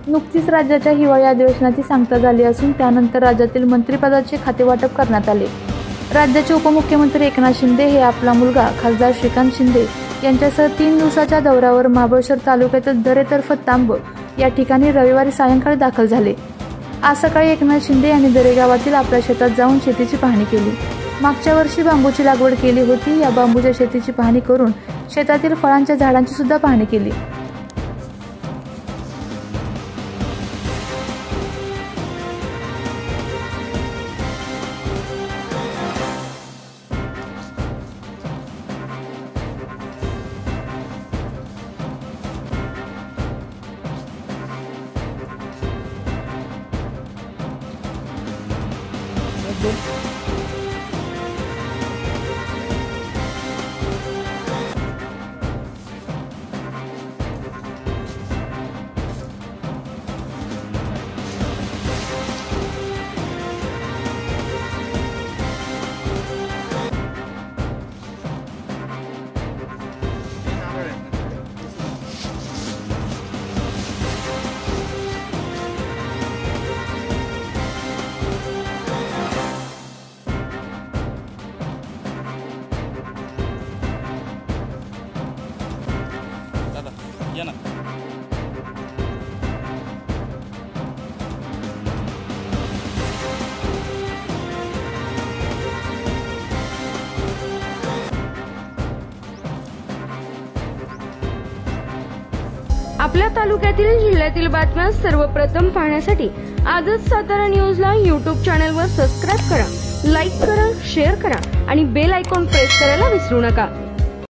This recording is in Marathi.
नुकतीच राज्याच्या हिवाळी अधिवेशनाची सांगता झाली असून त्यानंतर राज्यातील मंत्रिपदाचे खातेवाटप करण्यात आले। राज्याचे उपमुख्यमंत्री एकनाथ शिंदे हे आपला मुलगा खासदार श्रीकांत शिंदे यांच्यासह 3 दिवसाच्या दौऱ्यावर महाबळेश्वर तालुक्यातील दरेतर्फ तांब या ठिकाणी रविवारी सायंकाळी दाखल झाले। आज सकाळी एकनाथ शिंदे यांनी दरे गावातील आपल्या शेतात जाऊन शेतीची पाहणी केली। मागच्या वर्षी बांबूची लागवड केली होती। या बांबूच्या शेतीची पाहणी करून शेतातील फळांच्या झाडांची सुद्धा पाहणी केली। या ना आपल्या तालुक्यातील जिल्ह्यातील बातम्या सर्वप्रथम पाहण्यासाठी आजच सातारा न्यूजला YouTube चॅनलवर सबस्क्राइब करा, लाईक करा, शेअर करा आणि बेल आयकॉन प्रेस करायला विसरू नका।